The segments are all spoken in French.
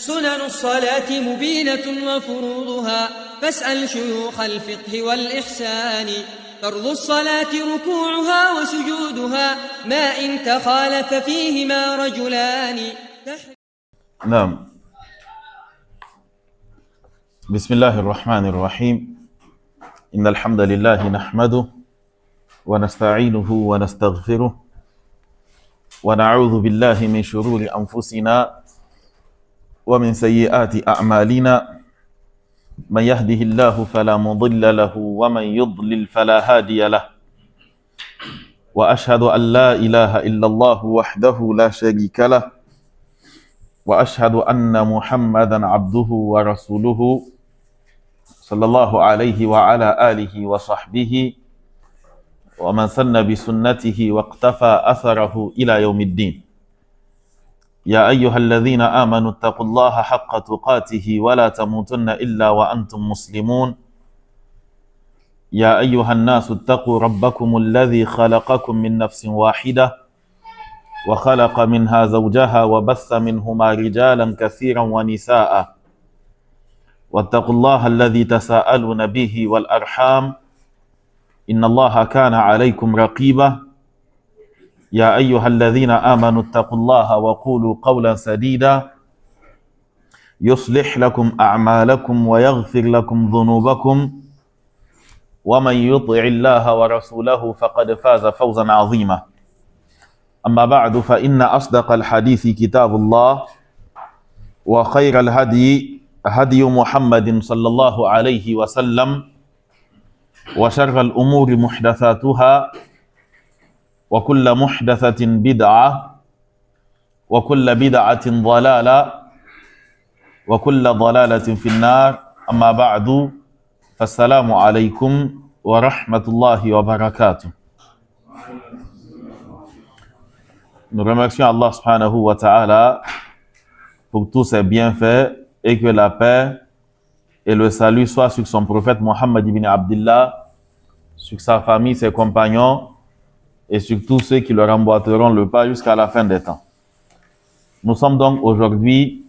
سنن الصلاة مبينة وفروضها فاسأل شيوخ الفقه والإحسان فرض الصلاة ركوعها وسجودها ما إن تخالف فيهما رجلان. نعم. بسم الله الرحمن الرحيم. إن الحمد لله نحمده ونستعينه ونستغفره ونعوذ بالله من شرور أنفسنا ومن سيئات أعمالنا من يهده الله فلا مضل له ومن يضلل فلا هادي له وأشهد أن لا إله إلا الله وحده لا شريك له وأشهد أن محمدا عبده ورسوله صلى الله عليه وعلى آله وصحبه ومن سن بسنته واقتفى أثره إلى يوم الدين. يا أيها الذين آمنوا اتقوا الله حق تقاته ولا تموتن إلا وأنتم مسلمون. يا أيها الناس اتقوا ربكم الذي خلقكم من نفس واحدة وخلق منها زوجها وبث منهما رجالا كثيرا ونساء واتقوا الله الذي تساءلون به والأرحام إن الله كان عليكم رقيبا. يا أيها الذين آمنوا اتقوا الله وقولوا قولا سديدا يصلح لكم أعمالكم ويغفر لكم ذنوبكم ومن يطع الله ورسوله فقد فاز فوزا عظيما. أما بعد فإن أصدق الحديث كتاب الله وخير الهدي هدي محمد صلى الله عليه وسلم وشر الأمور محدثاتها وكل محدثة بدعة وكل بدعة ضلالة وكل ضلالة في النار. أما بعد فالسلام عليكم ورحمة الله وبركاته. Nous remercions Allah subhanahu wa ta'ala pour tous ses bienfaits et que la paix et le salut soient sur son prophète Mohammed ibn Abdullah, sur sa famille, ses compagnons et sur tous ceux qui leur emboîteront le pas jusqu'à la fin des temps. Nous sommes donc aujourd'hui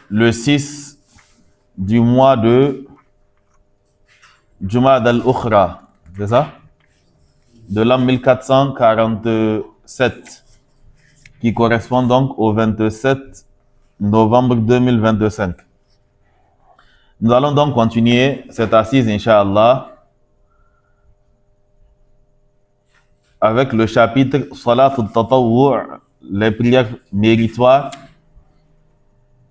le 6 du mois de Jumad al-Ukhra, c'est ça? De l'an 1447, qui correspond donc au 27 novembre 2025. Nous allons donc continuer cette assise, Inch'Allah, avec le chapitre Salat al-Tatawwu', les prières méritoires,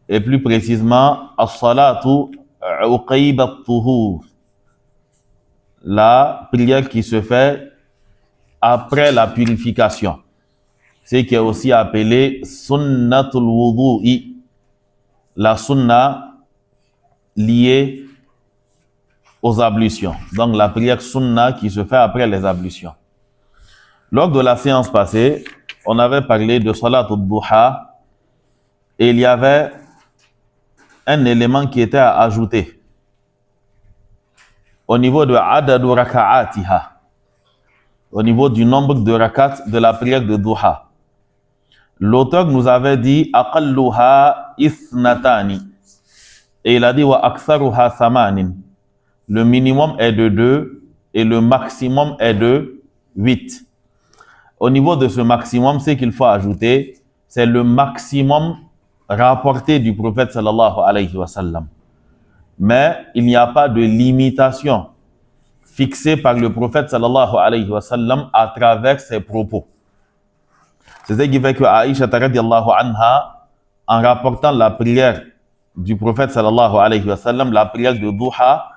et plus précisément As-Salatu Uqayb al-Tuhur, la prière qui se fait après la purification, ce qui est aussi appelé Sunnatul Wudu'i, la sunna liée aux ablutions. Donc la prière sunna qui se fait après les ablutions. Lors de la séance passée, on avait parlé de Salat al-Duha et il y avait un élément qui était à ajouter au niveau de Adadu Raka'atiha, au niveau du nombre de rakats de la prière de Duha. L'auteur nous avait dit Aqalluha ithnatani, et il a dit wa aktharuha thamanin. Le minimum est de 2 et le maximum est de 8. Au niveau de ce maximum, ce qu'il faut ajouter, c'est le maximum rapporté du prophète sallallahu alayhi wa sallam. Mais il n'y a pas de limitation fixée par le prophète sallallahu alayhi wa sallam à travers ses propos. C'est ce qui fait que Aïcha radiyallahu anha, en rapportant la prière du prophète sallallahu alayhi wa sallam, la prière de Duha,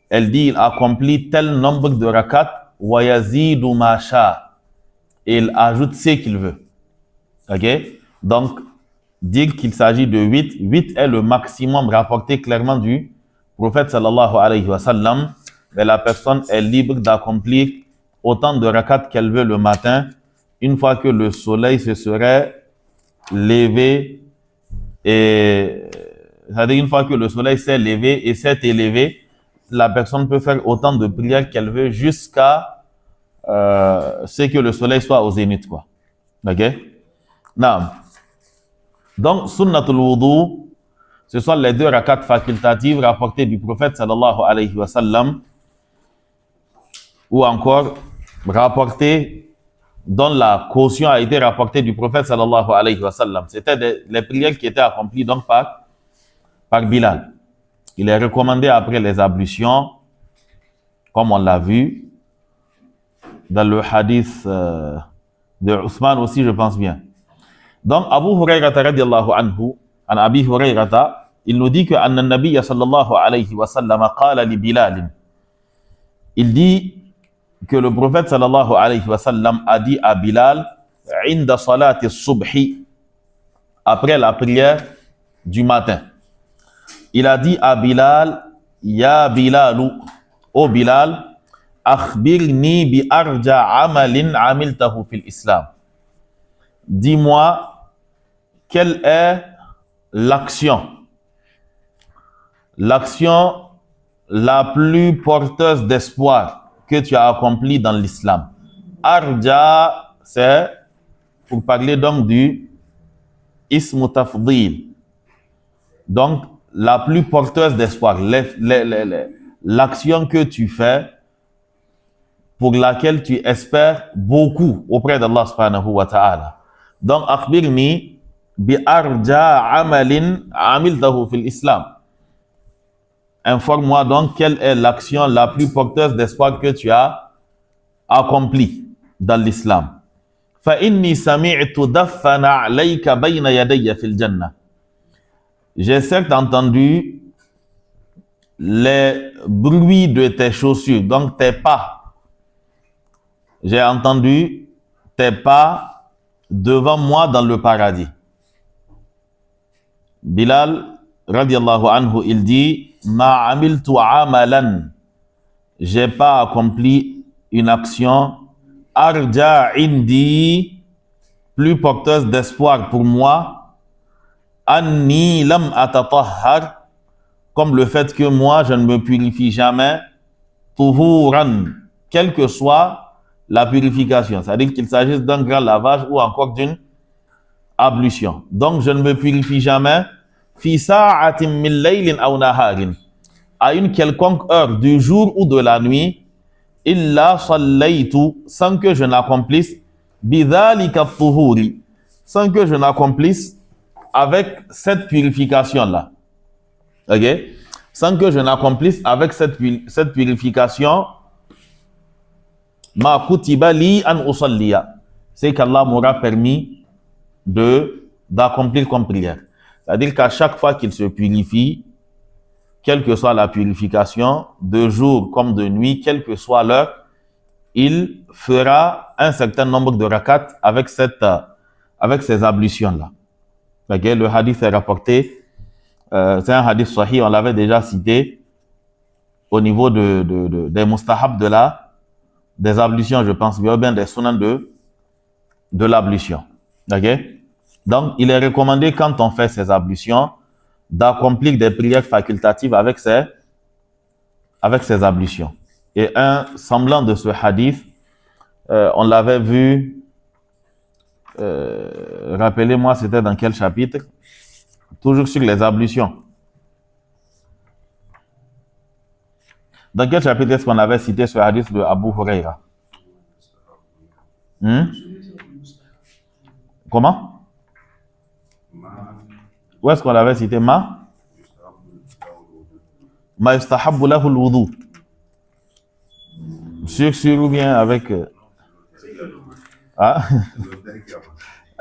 elle dit il accomplit tel nombre de rakats wa yazidu ma sha, et il ajoute ce qu'il veut. Ok? Donc, dire qu'il s'agit de 8, 8 est le maximum rapporté clairement du prophète sallallahu alayhi wa sallam, mais la personne est libre d'accomplir autant de rakats qu'elle veut le matin, une fois que le soleil se serait levé, et c'est-à-dire une fois que le soleil s'est levé et s'est élevé, la personne peut faire autant de prières qu'elle veut jusqu'à ce que le soleil soit au zénith, quoi. Ok? Non. Donc, sunnatul wudu, ce sont les 2 rakats facultatives rapportées du prophète sallallahu alayhi wa sallam, ou encore rapportées, dont la caution a été rapportée du prophète sallallahu alayhi wa sallam. C'était les prières qui étaient accomplies donc par Bilal. Il est recommandé après les ablutions, comme on l'a vu dans le hadith de Ousmane aussi, je pense bien. Donc, Abu Hurayrata radiallahu anhu, an Abi Hurayrata, il nous dit que anna nabiyya sallallahu alayhi wa sallam qala li Bilal. Il dit que le prophète sallallahu alayhi wa sallam a dit à Bilal inda salati subhi, après la prière du matin. Il a dit à Bilal, ya Bilalu, ô Bilal, akhbirni bi arja amalin amiltahu fil islam. Dis-moi quelle est l'action la plus porteuse d'espoir que tu as accomplie dans l'islam. Arja, c'est pour parler donc du ismu tafdil. Donc, la plus porteuse d'espoir, l'action que tu fais pour laquelle tu espères beaucoup auprès d'Allah subhanahu wa ta'ala. Donc, akhbirni bi arja amalin amiltahu fil islam. Informe-moi donc quelle est l'action la plus porteuse d'espoir que tu as accomplie dans l'islam. Fa inni sami'tu daffana alayka bayna yadayya fil jannah. J'ai certes entendu les bruits de tes chaussures, donc tes pas. J'ai entendu tes pas devant moi dans le paradis. Bilal, radiallahu anhu, il dit, ma amiltu amalan. J'ai pas accompli une action arja indi, plus porteuse d'espoir pour moi, anni lam atatahhar, comme le fait que moi je ne me purifie jamais, tuhuran, quelle que soit la purification, c'est-à-dire qu'il s'agisse d'un grand lavage ou encore d'une ablution. Donc je ne me purifie jamais fi sa'atin min laylin aw naharin, à une quelconque heure du jour ou de la nuit, illa sallaytu, sans que je n'accomplisse bidhalika tuhuri, sans que je n'accomplisse avec cette purification-là. Ok? Sans que je n'accomplisse avec cette purification, ma kutiba li an usalliya, c'est qu'Allah m'aura permis d'accomplir comme prière. C'est-à-dire qu'à chaque fois qu'il se purifie, quelle que soit la purification, de jour comme de nuit, quelle que soit l'heure, il fera un certain nombre de rakats avec ces ablutions-là. Okay, le hadith est rapporté, c'est un hadith sahih, on l'avait déjà cité au niveau des mustahab des ablutions, je pense, bien des sunan de l'ablution. Okay? Donc, il est recommandé quand on fait ces ablutions d'accomplir des prières facultatives avec ces ablutions. Et un semblant de ce hadith, on l'avait vu. Rappelez-moi, c'était dans quel chapitre? Toujours sur les ablutions. Dans quel chapitre est-ce qu'on avait cité ce hadith de Abu Huraira? Comment? Où est-ce qu'on l'avait cité? Ma yustahabbu lahu al-wudu. Sur ou bien avec... Ah?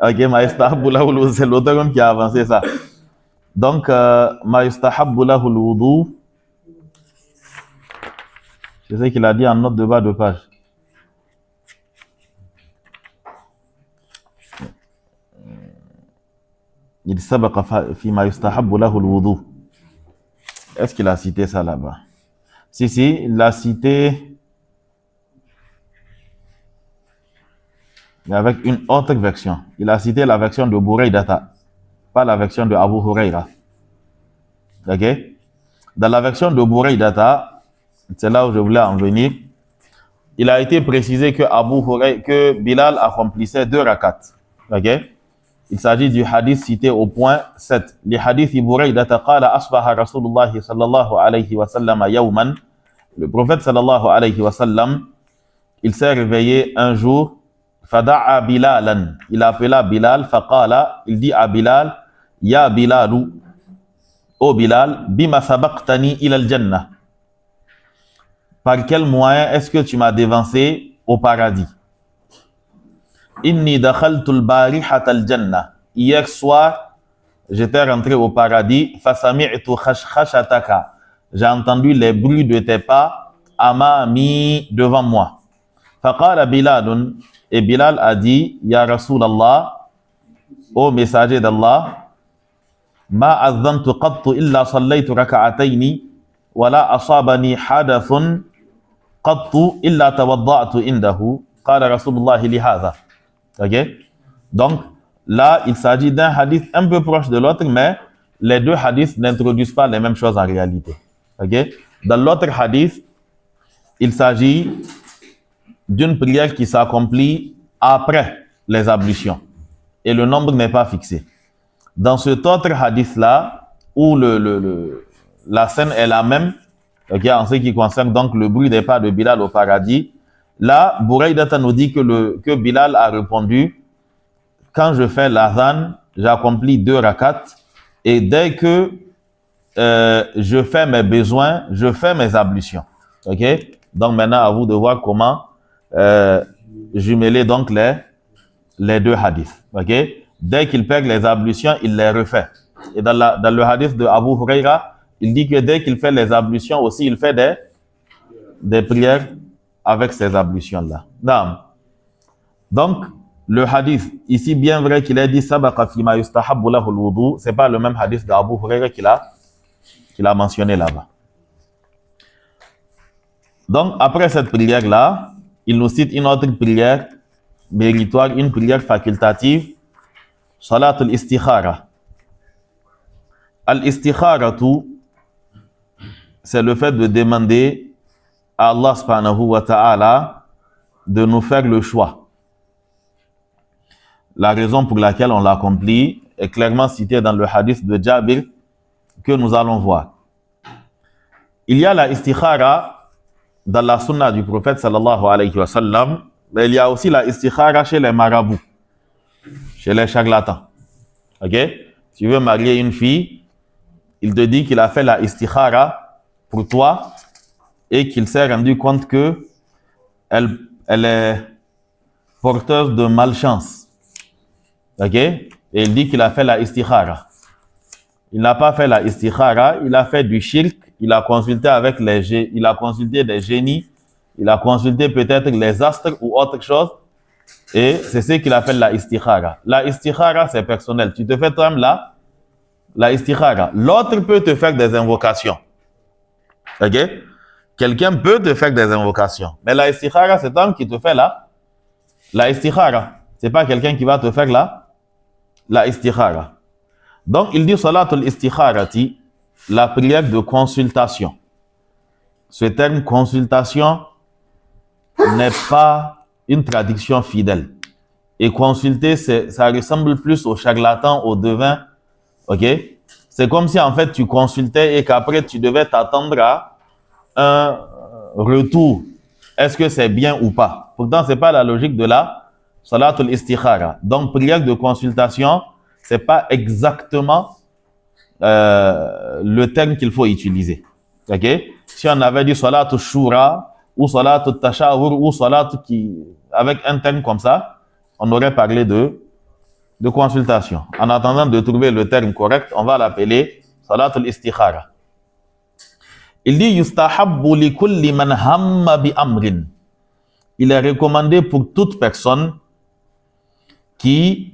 Ok, ma yustahabbu lahu al-wudu, c'est l'auteur qui a avancé ça. Donc, ma yustahabbu lahu al-wudu, c'est ce qu'il a dit en note de bas de page. Il sabaqa fi ma yustahabbu lahu al-wudu. Est-ce qu'il a cité ça là-bas? Si, il l'a cité mais avec une autre version. Il a cité la version de Buraydata, pas la version de Abu Huraira. Ok? Dans la version de Buraydata, c'est là où je voulais en venir, il a été précisé que Bilal accomplissait 2 rakats. Ok? Il s'agit du hadith cité au point 7. Les hadiths Buraydata qala asbaha Rasulullah sallallahu alayhi wa sallam yawman. Le prophète sallallahu alayhi wa sallam, il s'est réveillé un jour. Fada'a Bilalan. Il appela Bilal. Faqala. Il dit à Bilal, Ya Bilalu. Ô Bilal, bima sabaqtani ila al-jannah. Par quel moyen est-ce que tu m'as devancé au paradis? Inni dakhaltu al-barihata al-jannah. Hier soir, j'étais rentré au paradis. Fasami'tu khashkhashataka. J'ai entendu les bruits de tes pas amami devant moi. Faqala Bilalun. Et Bilal a dit, Ya Rasulallah, ô messager d'Allah, ma azantu qattu illa sallaytu raka'atayni wa la asabani hadathun qattu illa tawadda'tu indahu. Qala Rasulullah li hadha. Ok? Donc, là, il s'agit d'un hadith un peu proche de l'autre, mais les deux hadiths n'introduisent pas les mêmes choses en réalité. Ok? Dans l'autre hadith, il s'agit d'une prière qui s'accomplit après les ablutions. Et le nombre n'est pas fixé. Dans cet autre hadith-là, où la scène est la même, okay, en ce qui concerne donc le bruit des pas de Bilal au paradis, là, Buraydata nous dit que Bilal a répondu, quand je fais l'adhan, j'accomplis 2 rakats, et dès que je fais mes besoins, je fais mes ablutions. Ok? Donc maintenant, à vous de voir comment jumeler donc les deux hadiths. Ok? Dès qu'il perd les ablutions, il les refait. Et dans le hadith de Abu Huraira, il dit que dès qu'il fait les ablutions aussi, il fait des prières avec ces ablutions-là. Donc, le hadith, ici, bien vrai qu'il a dit Sabaqa fima yustahabbu lahu al-wudu, c'est pas le même hadith d'Abu Huraira qu'il a mentionné là-bas. Donc, après cette prière-là, il nous cite une autre prière méritoire, une prière facultative, Salat al-Istikhara. Al-Istikharatu, c'est le fait de demander à Allah subhanahu wa ta'ala de nous faire le choix. La raison pour laquelle on l'accomplit est clairement citée dans le hadith de Jabir que nous allons voir. Il y a la istikhara dans la sunna du prophète sallallahu alayhi wa sallam, mais il y a aussi la istikhara chez les marabouts, chez les charlatans. Ok? Tu veux marier une fille, il te dit qu'il a fait la istikhara pour toi et qu'il s'est rendu compte que elle est porteuse de malchance. Ok? Et il dit qu'il a fait la istikhara. Il n'a pas fait la istikhara, il a fait du shirk, il a consulté des génies, il a consulté peut-être les astres ou autre chose, et c'est ce qu'il appelle la istikhara. La istikhara, c'est personnel. Tu te fais toi-même la istikhara. L'autre peut te faire des invocations. Ok? Quelqu'un peut te faire des invocations. Mais la istikhara, c'est toi qui te fait la istikhara. C'est pas quelqu'un qui va te faire la istikhara. Donc, il dit Salatul Istikharati, la prière de consultation. Ce terme consultation n'est pas une traduction fidèle. Et consulter, ça ressemble plus au charlatan, au devin. Ok? C'est comme si en fait tu consultais et qu'après tu devais t'attendre à un retour. Est-ce que c'est bien ou pas? Pourtant, c'est pas la logique de la Salatul Istikhara. Donc, prière de consultation, c'est pas exactement le terme qu'il faut utiliser. Ok? Si on avait dit Salatul Shura ou Salatul Tashawur ou Salatul avec un terme comme ça, on aurait parlé de consultation. En attendant de trouver le terme correct, on va l'appeler Salatul Istikhara. Il dit Yustahabbu li kulli man hamma bi amrin. Il est recommandé pour toute personne qui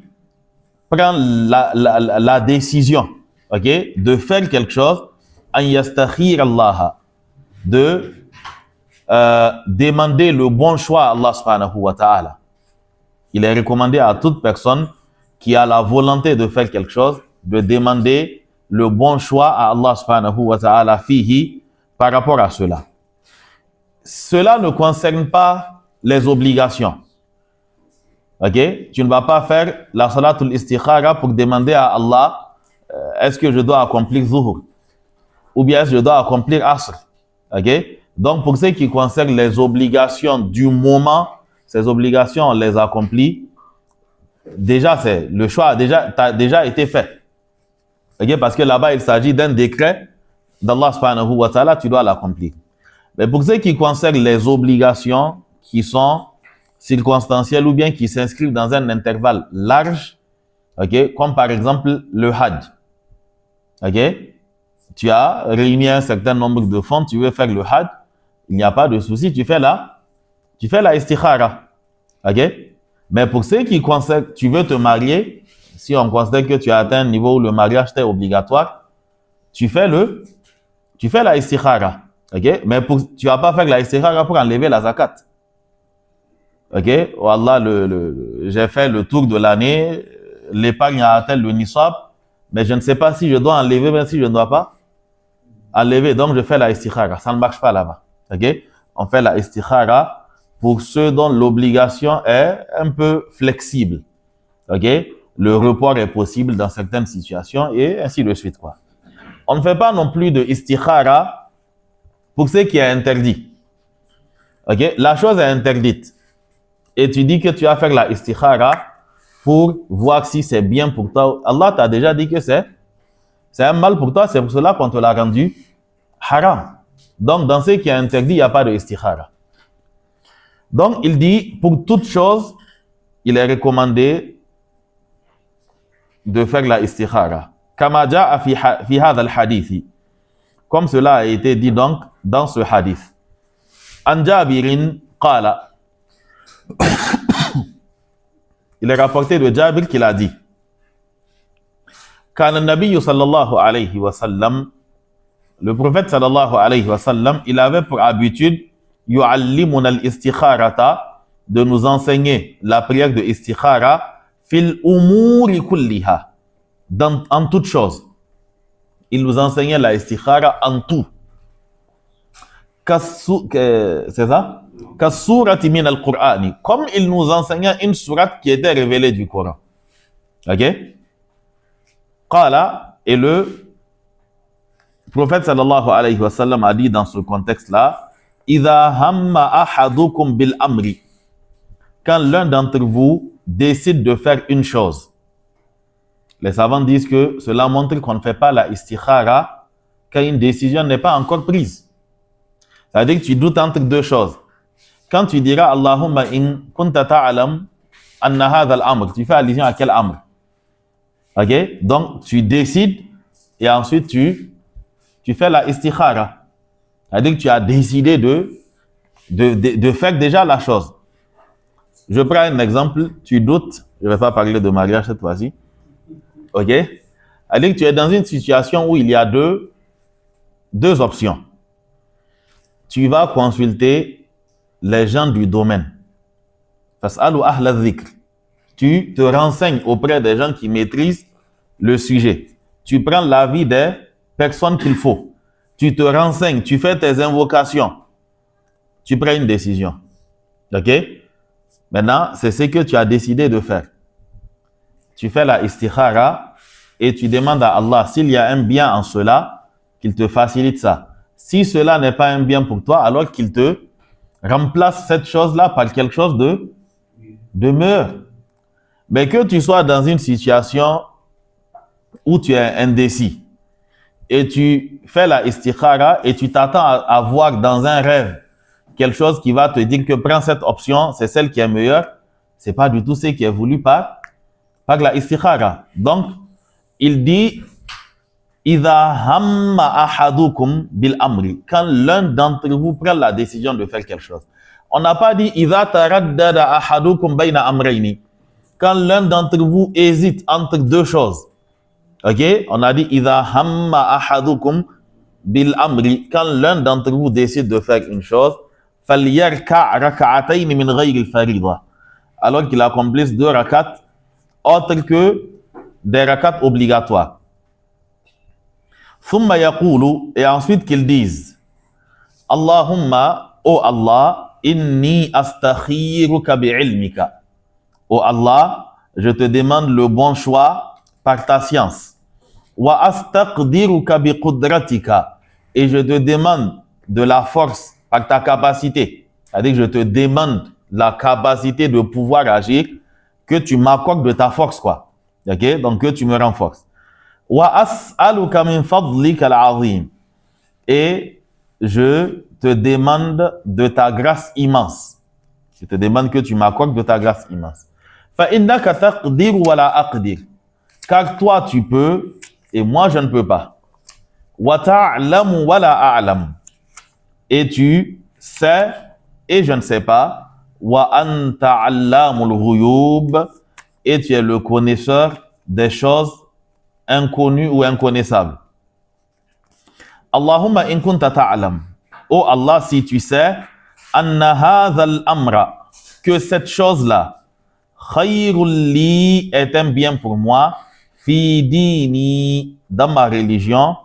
prend la décision, ok, de faire quelque chose, an yastakhir Allah, de demander le bon choix à Allah subhanahu wa ta'ala. Il est recommandé à toute personne qui a la volonté de faire quelque chose, de demander le bon choix à Allah subhanahu wa ta'ala fihi par rapport à cela. Cela ne concerne pas les obligations. Ok? Tu ne vas pas faire la salatul istikhara pour demander à Allah est-ce que je dois accomplir zuhur ou bien est-ce que je dois accomplir asr. Ok? Donc, pour ce qui concerne les obligations du moment, ces obligations, on les accomplit. Déjà, le choix a déjà été fait. Okay? Parce que là-bas, il s'agit d'un décret d'Allah subhanahu wa ta'ala, tu dois l'accomplir. Mais pour ce qui concerne les obligations qui sont circonstancielles ou bien qui s'inscrivent dans un intervalle large, okay? Comme par exemple le Hajj. Okay? Tu as réuni un certain nombre de fonds, tu veux faire le Hajj, il n'y a pas de souci, tu fais la istikhara. Okay? Mais pour ce qui concerne, tu veux te marier, si on considère que tu as atteint un niveau où le mariage est obligatoire, tu fais la istikhara. Okay? Mais tu vas pas faire la istikhara pour enlever la zakat. Ok? Oh Allah, j'ai fait le tour de l'année, l'épargne a atteint le nisab, mais je ne sais pas si je dois enlever, même si je ne dois pas enlever. Donc, je fais la istikhara. Ça ne marche pas là-bas. Ok? On fait la istikhara pour ceux dont l'obligation est un peu flexible. Ok? Le report est possible dans certaines situations et ainsi de suite, quoi. On ne fait pas non plus de istikhara pour ce qui est interdit. Ok? La chose est interdite. Et tu dis que tu vas faire la istikhara pour voir si c'est bien pour toi. Allah t'a déjà dit que c'est un mal pour toi, c'est pour cela qu'on te l'a rendu haram. Donc, dans ce qui est interdit, il n'y a pas de istikhara. Donc, il dit, pour toute chose, il est recommandé de faire la istikhara. Kama ja'a fi hadha al-hadithi. Comme cela a été dit donc dans ce hadith. An Jabirin qala. Il est rapporté de Jabir qu'il a dit Kana Nabi sallallahu alayhi wa sallam, le prophète sallallahu alayhi wa sallam, il avait pour habitude yu'allimuna al-istikharata, de nous enseigner la prière de istikhara fil umuri kulliha, en toute chose. Il nous enseignait la istikhara en tout. C'est ça? Kassurati min al-Qur'ani, comme il nous enseignait une sourate qui était révélée du Coran. Ok? Qala, et le prophète sallallahu alayhi wa sallam a dit dans ce contexte-là, Idha hamma ahadukum bil amri, quand l'un d'entre vous décide de faire une chose. Les savants disent que cela montre qu'on ne fait pas la istikhara quand une décision n'est pas encore prise. C'est-à-dire que tu doutes entre deux choses. Quand tu diras Allahumma in kunta ta'alam anna hadha al-amr, tu fais allusion à quel amr? Ok? Donc, tu décides et ensuite tu fais la istikhara. C'est-à-dire que tu as décidé de faire déjà la chose. Je prends un exemple, tu doutes, je ne vais pas parler de mariage cette fois-ci. Ok? C'est-à-dire que tu es dans une situation où il y a deux options. Tu vas consulter les gens du domaine. Fas'alu ahla dhikr. Tu te renseignes auprès des gens qui maîtrisent le sujet. Tu prends l'avis des personnes qu'il faut. Tu te renseignes, tu fais tes invocations. Tu prends une décision. Ok? Maintenant, c'est ce que tu as décidé de faire. Tu fais la istikhara et tu demandes à Allah s'il y a un bien en cela, qu'il te facilite ça. Si cela n'est pas un bien pour toi, alors qu'il te remplace cette chose-là par quelque chose de meilleur. Mais que tu sois dans une situation où tu es indécis et tu fais la istikhara et tu t'attends à voir dans un rêve quelque chose qui va te dire que prends cette option, c'est celle qui est meilleure, c'est pas du tout ce qui est voulu par la istikhara. Donc, il dit Idha hamma ahadukum bil amri, quand l'un d'entre vous prend la décision de faire quelque chose. On n'a pas dit Idha taraddada ahadukum bayna amrayni, quand l'un d'entre vous hésite entre deux choses. Ok? On a dit Idha hamma ahadukum bil amri, quand l'un d'entre vous décide de faire une chose, falyarka' rak'atayn min ghayri al-farida, alors qu'il accomplisse 2 rakats autres que des rakats obligatoires. Thumma yaqulu, et ensuite qu'ils disent Allahumma, oh Allah, inni astakhiruka bi'ilmika, Ô Allah, je te demande le bon choix par ta science. Wa astaqdiruka bi qudratika. Et je te demande de la force par ta capacité. C'est-à-dire que je te demande la capacité de pouvoir agir, que tu m'accordes de ta force, quoi. Ok? Donc, que tu me renforces. Wa as'aluka min fadlika al-azim. Et je te demande de ta grâce immense. Je te demande que tu m'accordes de ta grâce immense. Fa innaka taqdir wa la aqdir. Car toi, tu peux et moi, je ne peux pas. Wa ta'lamu wa la a'lam. Et tu sais et je ne sais pas. Wa anta 'allamul ghuyub. Et tu es le connaisseur des choses inconnues ou inconnaissables. Allahumma in kunta ta'lam. Oh Allah, si tu sais, anna hadha al-amra, que cette chose-là, khayrul li, est un bien pour moi, fi dini, dans ma religion,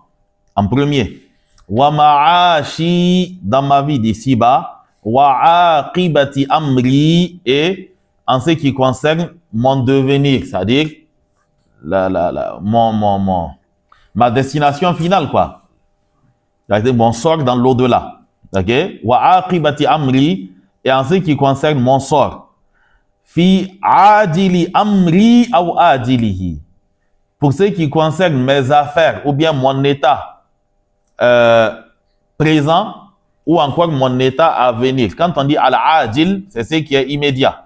en premier, wa ma'ashi, dans ma vie d'ici-bas, wa aqibati amri, et en ce qui concerne mon devenir, c'est-à-dire ma destination finale, quoi. C'est-à-dire mon sort dans l'au-delà. Ok? Wa aqibati amri, et en ce qui concerne mon sort. Fi adili amri ou adilihi. Pour ce qui concerne mes affaires ou bien mon état présent ou encore mon état à venir. Quand on dit al-adil, c'est ce qui est immédiat.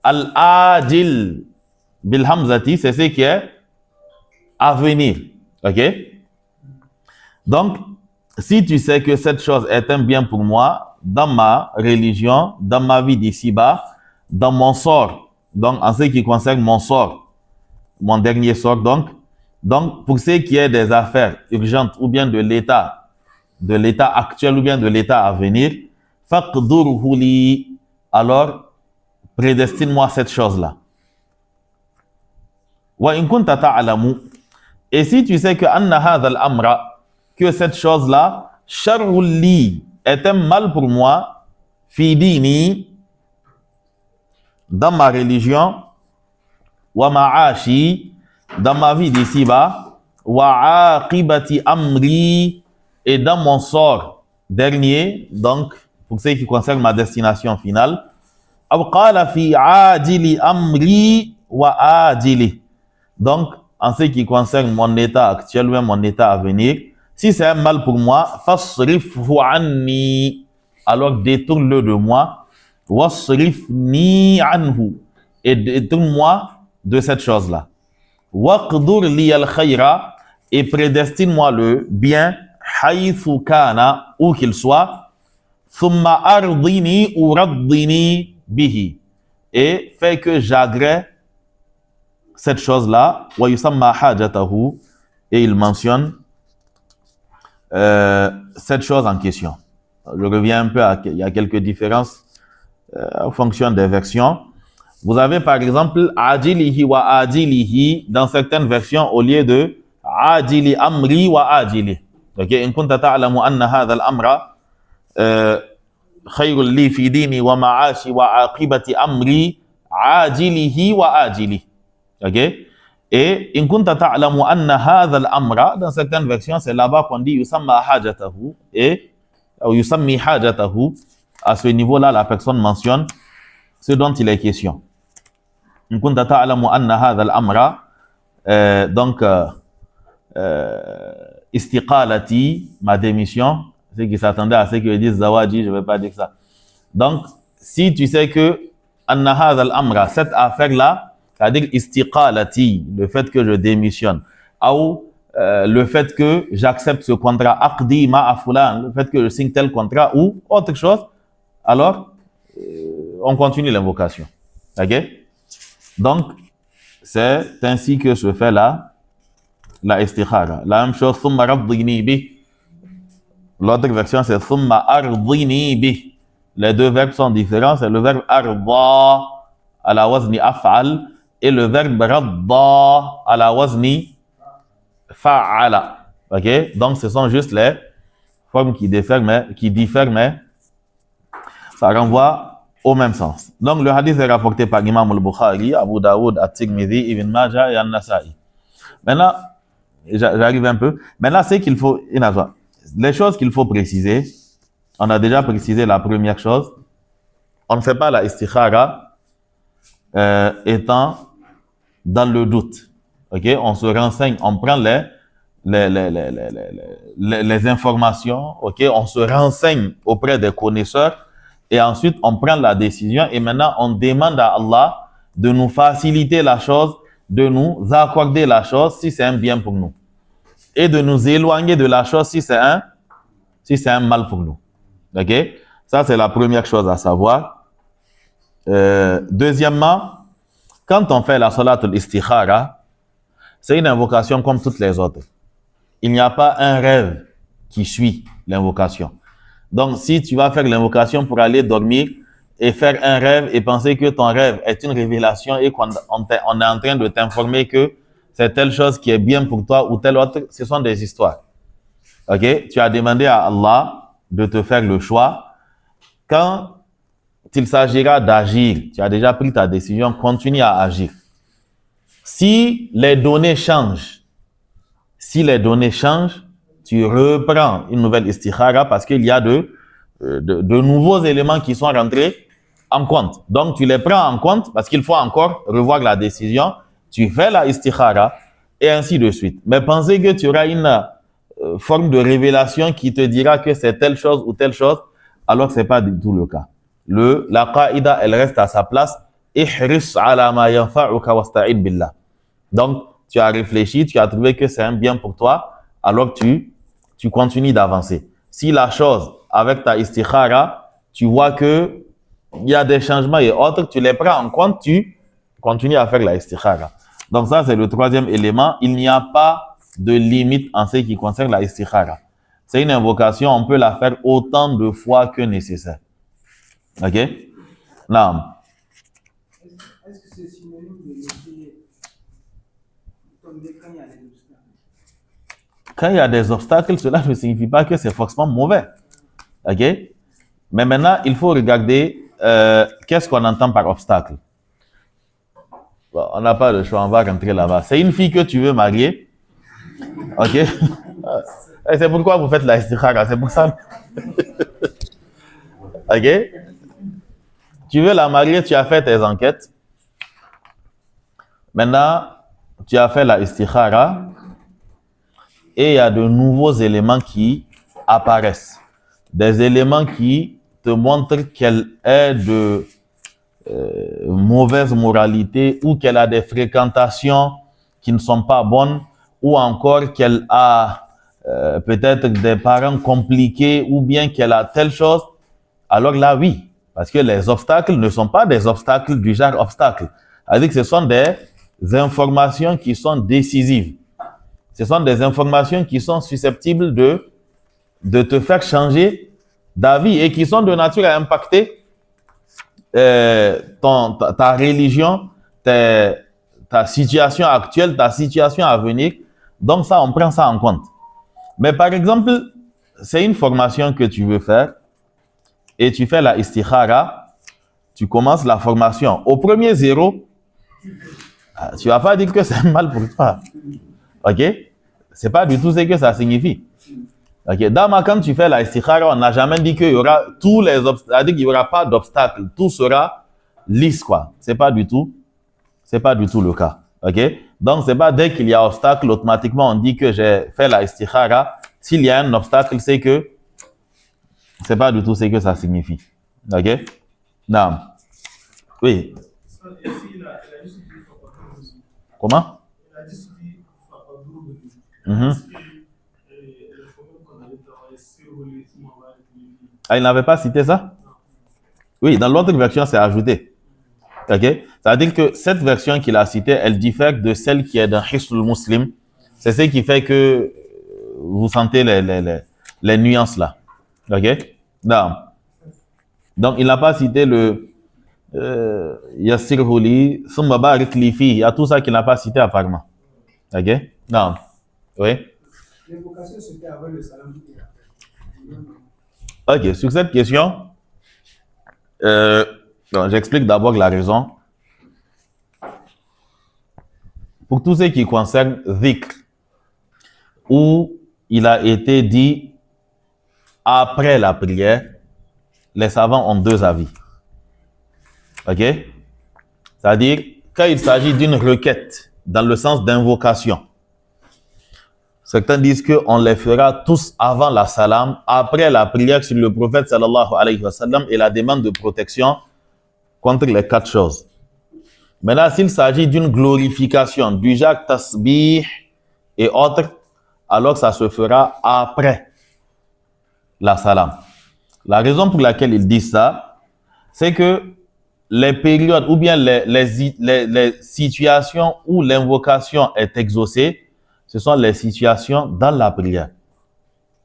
Al-adil bil hamzati, c'est ce qui est à venir. Ok? Donc, si tu sais que cette chose est un bien pour moi, dans ma religion, dans ma vie d'ici-bas, dans mon sort, donc en ce qui concerne mon sort, mon dernier sort, donc pour ce qui est des affaires urgentes ou bien de l'état actuel ou bien de l'état à venir, faqdurhu li, alors prédestine-moi cette chose-là. Wa in kunta ta'lamu, et si tu sais que anna hadha al-amra, que cette chose-là, sharrul li, est un mal pour moi, fi dini, dans ma religion, wa ma'ashi, dans ma vie d'ici-bas, wa aqibati amri, et dans mon sort dernier, donc pour ce qui concerne ma destination finale, aw qala fi ajili amri wa ajili, donc en ce qui concerne mon état actuel ou mon état à venir, si c'est un mal pour moi, fasrifhu anni, alors détourne-le de moi, wasrifni anhu, et détourne-moi de cette chose-là. Waqdur li al-khayra, et prédestine-moi le bien, haythu kana, où qu'il soit, thumma ardini ou raddini bihi, et fais que j'agrée cette chose-là, wa yusamma hajatahu, et il mentionne cette chose en question. Je reviens un peu il y a quelques différences en fonction des versions. Vous avez par exemple ajilihi wa ajilihi dans certaines versions au lieu de ajili amri wa ajili. Ok, in kunta ta'lamu anna hadha al-amra khayrun li fi dini wa ma'ashi wa aqibati amri ajilihi wa ajili. Ok. Et in kunta ta'lamu anna hadha al-amra, dans certaines versions, c'est là-bas qu'on dit yusamma hajatahu, et ou yusammi hajatahu. À ce niveau-là, la personne mentionne ce dont il est question. In kunta ta'lamu anna hadha al-amra, donc istiqalati, ma démission, ceux qui s'attendaient à ce qu'ils disent zawaji, je ne vais pas dire ça. Donc, si tu sais que anna hadha al-amra, cette affaire-là, c'est-à-dire istiqalati, le fait que je démissionne, ou le fait que j'accepte ce contrat, aqdi ma'a fulan, le fait que je signe tel contrat ou autre chose, alors on continue l'invocation. Ok? Donc, c'est ainsi que se fait la istikhara. La même chose, thumma raddini bi. L'autre version, c'est thumma ardini bi. Les deux verbes sont différents. C'est le verbe arda à la wazni af'al et le verbe radda à la wazni fa'ala. Ok? Donc, ce sont juste les formes qui diffèrent, mais ça renvoie au même sens. Donc, le hadith est rapporté par Imam al-Bukhari, Abu Daoud, At-Tirmidhi, Ibn Majah et An-Nasa'i. Maintenant, j'arrive un peu. Maintenant, c'est qu'il faut, les choses qu'il faut préciser, on a déjà précisé la première chose. On ne fait pas la istikhara étant dans le doute. Ok, on se renseigne, on prend les informations, ok, on se renseigne auprès des connaisseurs et ensuite on prend la décision et maintenant on demande à Allah de nous faciliter la chose, de nous accorder la chose si c'est un bien pour nous et de nous éloigner de la chose si c'est un mal pour nous. Ok, ça c'est la première chose à savoir. Deuxièmement, quand on fait la salat al-istikhara, c'est une invocation comme toutes les autres. Il n'y a pas un rêve qui suit l'invocation. Donc, si tu vas faire l'invocation pour aller dormir et faire un rêve et penser que ton rêve est une révélation et qu'on est en train de t'informer que c'est telle chose qui est bien pour toi ou telle autre, ce sont des histoires. Ok? Tu as demandé à Allah de te faire le choix. Quand il s'agira d'agir, tu as déjà pris ta décision, continue à agir. Si les données changent, tu reprends une nouvelle istikhara parce qu'il y a de nouveaux éléments qui sont rentrés en compte. Donc, tu les prends en compte parce qu'il faut encore revoir la décision. Tu fais la istikhara et ainsi de suite. Mais penser que tu auras une forme de révélation qui te dira que c'est telle chose ou telle chose, alors que ce n'est pas du tout le cas. La qaïda, elle reste à sa place. Ihris ala ma yanfa'uka wasta'in billah. Donc, tu as réfléchi, tu as trouvé que c'est un bien pour toi, alors que tu continues d'avancer. Si la chose, avec ta istikhara, tu vois que il y a des changements et autres, tu les prends en compte, tu continues à faire la istikhara. Donc ça, c'est le troisième élément. Il n'y a pas de limite en ce qui concerne la istikhara. C'est une invocation, on peut la faire autant de fois que nécessaire. Ok? Non. Est-ce que c'est synonyme de laisser tomber quand il y a des obstacles? Quand il y a des obstacles, cela ne signifie pas que c'est forcément mauvais. Ok? Mais maintenant, il faut regarder qu'est-ce qu'on entend par obstacle. Bon, on n'a pas le choix, on va rentrer là-bas. C'est une fille que tu veux marier. Ok? Et c'est pourquoi vous faites la istikhara, c'est pour ça. Ok? Tu veux la marier, tu as fait tes enquêtes. Maintenant, tu as fait la istikhara et il y a de nouveaux éléments qui apparaissent. Des éléments qui te montrent qu'elle est de mauvaise moralité ou qu'elle a des fréquentations qui ne sont pas bonnes ou encore qu'elle a peut-être des parents compliqués ou bien qu'elle a telle chose. Alors là, oui. Parce que les obstacles ne sont pas des obstacles du genre obstacle. C'est-à-dire que ce sont des informations qui sont décisives. Ce sont des informations qui sont susceptibles de te faire changer d'avis et qui sont de nature à impacter ta religion, ta situation actuelle, ta situation à venir. Donc ça, on prend ça en compte. Mais par exemple, c'est une formation que tu veux faire et tu fais la istikhara, tu commences la formation. Au premier zéro, tu ne vas pas dire que c'est mal pour toi. Ok? C'est pas du tout ce que ça signifie. Ok? D'abord, quand tu fais la istikhara, on n'a jamais dit qu'il y aura tous les obstacles, c'est-à-dire qu'il n'y aura pas d'obstacles. Tout sera lisse, quoi. C'est pas du tout le cas. Ok? Donc, c'est pas dès qu'il y a obstacle, automatiquement, on dit que j'ai fait la istikhara. S'il y a un obstacle, c'est que c'est pas du tout ce que ça signifie. Ok? Non. Oui. Comment? Ah, il n'avait pas cité ça? Oui, dans l'autre version, c'est ajouté. Ok? C'est-à-dire que cette version qu'il a citée, elle diffère de celle qui est dans Hisnul Muslim. C'est ce qui fait que vous sentez les nuances là. Ok? Non. Donc, il n'a pas cité le Yassir Huli, Summa Barik Lifi. Il y a tout ça qu'il n'a pas cité apparemment. Ok? Non. Oui? L'évocation se fait avant le salam. Ok, sur cette question, Donc, j'explique d'abord la raison. Pour tout ce qui concerne dhikr, où il a été dit après la prière, les savants ont deux avis. Ok? C'est-à-dire, quand il s'agit d'une requête, dans le sens d'invocation, certains disent qu'on les fera tous avant la salam, après la prière sur le prophète sallallahu alayhi wa sallam et la demande de protection contre les quatre choses. Maintenant, s'il s'agit d'une glorification, du genre tasbih et autres, alors ça se fera après la salam. La raison pour laquelle ils disent ça, c'est que les périodes ou bien les situations où l'invocation est exaucée, ce sont les situations dans la prière.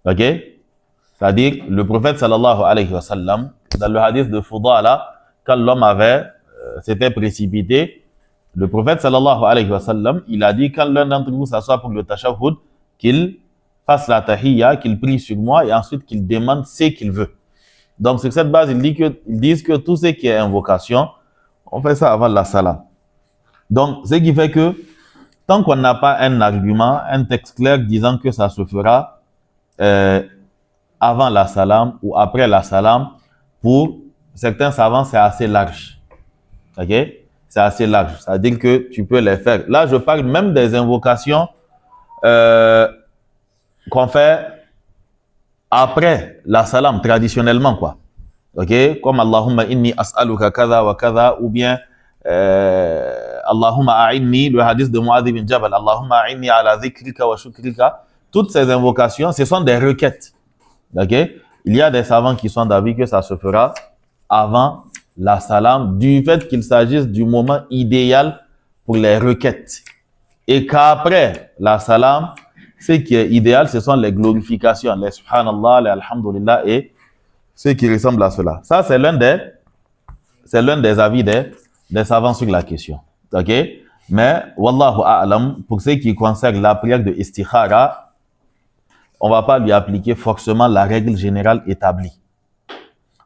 Ok? C'est-à-dire, le prophète sallallahu alayhi wa sallam, dans le hadith de Fudala, quand l'homme s'était précipité, le prophète sallallahu alayhi wa sallam, il a dit, quand l'un d'entre vous s'assoit pour le tashahhud, qu'il fasse la tahiyya, qu'il prie sur moi et ensuite qu'il demande ce qu'il veut. Donc, sur cette base, ils disent que tout ce qui est invocation, on fait ça avant la salam. Donc, ce qui fait que, tant qu'on n'a pas un argument, un texte clair disant que ça se fera avant la salam ou après la salam, pour certains savants, c'est assez large. Ok? C'est assez large. C'est-à-dire que tu peux les faire. Là, je parle même des invocations qu'on fait après la salam, traditionnellement, quoi. Ok? Comme Allahumma inni as'aluka kada wa kada, ou bien Allahumma a'inni, le hadith de Mu'adh bin Jabal, Allahumma a'inni ala dhikrika wa shukrika. Toutes ces invocations, ce sont des requêtes. Ok? Il y a des savants qui sont d'avis que ça se fera avant la salam, du fait qu'il s'agisse du moment idéal pour les requêtes. Et qu'après la salam, ce qui est idéal, ce sont les glorifications, les subhanallah, les alhamdulillah et ce qui ressemble à cela. Ça, c'est l'un des avis des savants sur la question. Ok? Mais, wallahu a'lam, pour ce qui concerne la prière de istikhara, on ne va pas lui appliquer forcément la règle générale établie.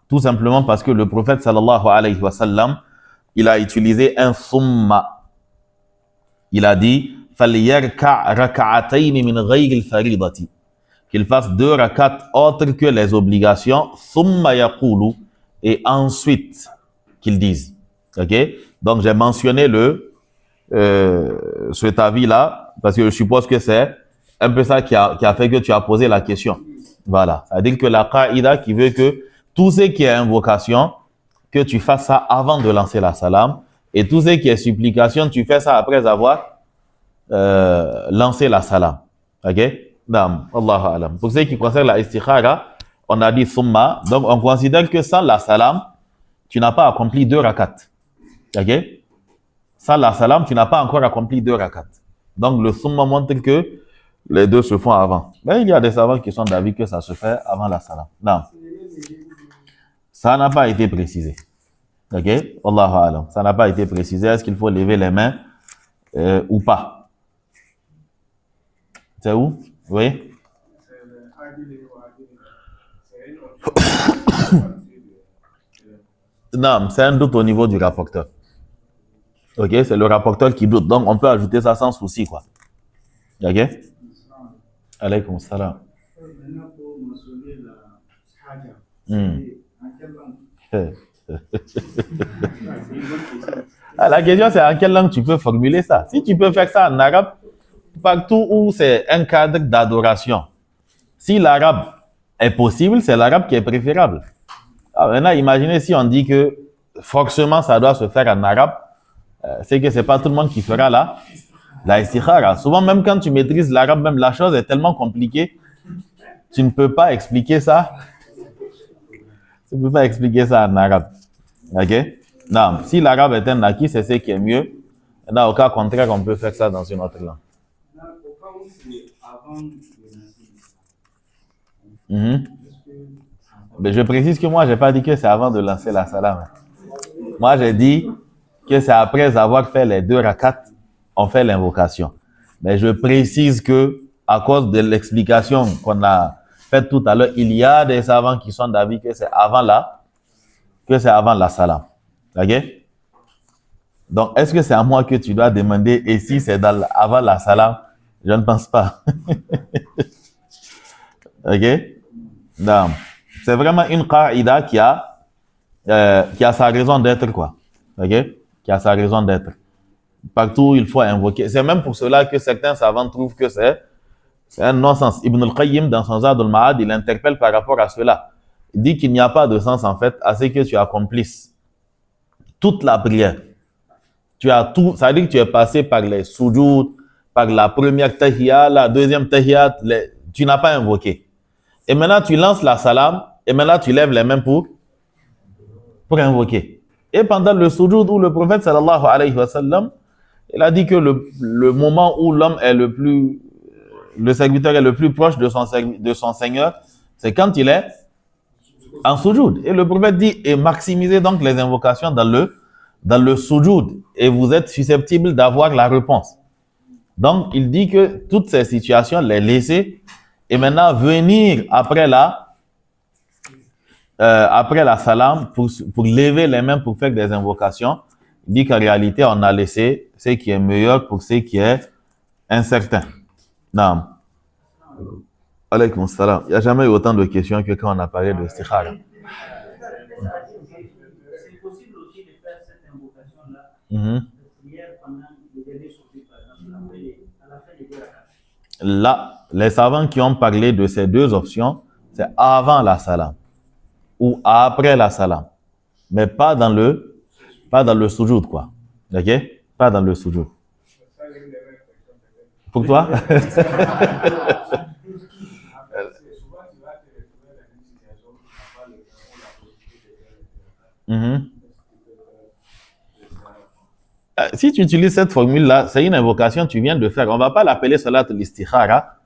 Tout simplement parce que le prophète sallallahu alayhi wa sallam, il a utilisé un thumma. Il a dit فَلْيَرْكَعْ رَكَعَتَيْنِ مِنْ غَيْرِ الْفَرِيضَةِ, qu'il fasse 2 rakats autres que les obligations, ثُمَّ يَقُولُ, et ensuite qu'il dise. Ok? Donc j'ai mentionné cet avis-là, parce que je suppose que c'est un peu ça qui a fait que tu as posé la question. Voilà. C'est-à-dire que la qaïda qui veut que tout ce qui est invocation, que tu fasses ça avant de lancer la salam, et tout ce qui est supplication, tu fais ça après avoir lancé la salam. Ok? Naam, Allahu alam. Pour ce qui concerne la istikhara, on a dit summa, donc on considère que sans la salam, tu n'as pas accompli 2 rakats. Ok? Sans la salam, tu n'as pas encore accompli 2 rakats. Donc le summa montre que les deux se font avant. Mais il y a des savants qui sont d'avis que ça se fait avant la salam. Non. Ça n'a pas été précisé. Ok? Allahu alam. Ça n'a pas été précisé. Est-ce qu'il faut lever les mains ou pas? C'est où? Oui? Non, c'est un doute au niveau du rapporteur. Ok? C'est le rapporteur qui doute. Donc, on peut ajouter ça sans souci, quoi. Ok? Alaykoum salam. Maintenant, pour mentionner la haja, en quelle langue? La question, c'est en quelle langue tu peux formuler ça. Si tu peux faire ça en arabe, partout où c'est un cadre d'adoration, si l'arabe est possible, c'est l'arabe qui est préférable. Alors maintenant, imaginez si on dit que forcément ça doit se faire en arabe, c'est que c'est pas tout le monde qui fera la istikhara. Souvent, même quand tu maîtrises l'arabe, même la chose est tellement compliquée, tu ne peux pas expliquer ça. Tu ne peux pas expliquer ça en arabe. Ok? Non, si l'arabe est un acquis, c'est ce qui est mieux. Dans au cas contraire, on peut faire ça dans une autre langue. Au cas où c'est avant de Mais je précise que moi, je n'ai pas dit que c'est avant de lancer la salam. Moi, j'ai dit que c'est après avoir fait les 2 rakats, on fait l'invocation. Mais je précise que, à cause de l'explication qu'on a faite tout à l'heure, il y a des savants qui sont d'avis que c'est avant la salam. Ok? Donc, est-ce que c'est à moi que tu dois demander? Et si c'est avant la salam, je ne pense pas. Ok? Non. C'est vraiment une qaïda qui a sa raison d'être, quoi. Ok? Qui a sa raison d'être. Partout, il faut invoquer. C'est même pour cela que certains savants trouvent que c'est un non-sens. Ibn al-Qayyim, dans son Zad al-Ma'ad, il interpelle par rapport à cela. Il dit qu'il n'y a pas de sens, en fait, à ce que tu accomplisses toute la prière. Tu as tout, ça veut dire que tu es passé par les soujoud, par la première tahiyya, la deuxième tahiyya, tu n'as pas invoqué. Et maintenant, tu lances la salam, et maintenant, tu lèves les mains pour invoquer. Et pendant le soujoud où le prophète, sallallahu alayhi wa sallam, il a dit que le moment où l'homme est le serviteur est le plus proche de son Seigneur, c'est quand il est en soujoud. Et le prophète dit, et maximisez donc les invocations dans le soujoud, et vous êtes susceptible d'avoir la réponse. Donc, il dit que toutes ces situations, les laisser, et maintenant venir après la salam pour lever les mains pour faire des invocations. Il dit qu'en réalité, on a laissé ce qui est meilleur pour ce qui est incertain. Non. Alaykoum salam. Il n'y a jamais eu autant de questions que quand on a parlé de istikhara. C'est possible aussi de faire cette invocation-là, Mm-hmm. de prière pendant le dernier sortie, par exemple, à la fin des 2 rakats. Là, les savants qui ont parlé de ces deux options, c'est avant la salam ou après la salam, mais pas dans le sujoud, quoi. Ok? Pas dans le sujoud. Pour toi? Mhm. Si tu utilises cette formule-là, c'est une invocation que tu viens de faire. On ne va pas l'appeler salat al-istikhara,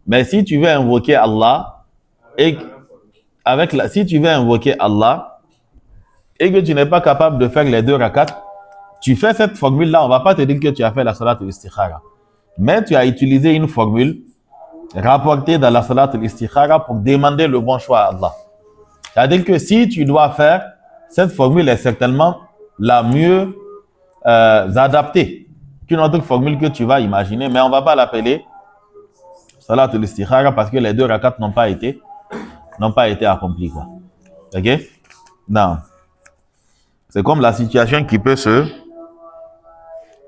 mais si tu veux invoquer Allah, si tu veux invoquer Allah, et que tu n'es pas capable de faire les 2 rakats, tu fais cette formule-là, on ne va pas te dire que tu as fait la salat al-istikhara. Mais tu as utilisé une formule rapportée dans la salat al-istikhara pour demander le bon choix à Allah. C'est-à-dire que si tu dois faire, cette formule est certainement la mieux adaptée qu'une autre formule que tu vas imaginer, mais on ne va pas l'appeler salat al-istikhara parce que les 2 rakats n'ont pas été accomplis, quoi. Ok? Non. C'est comme la situation qui peut se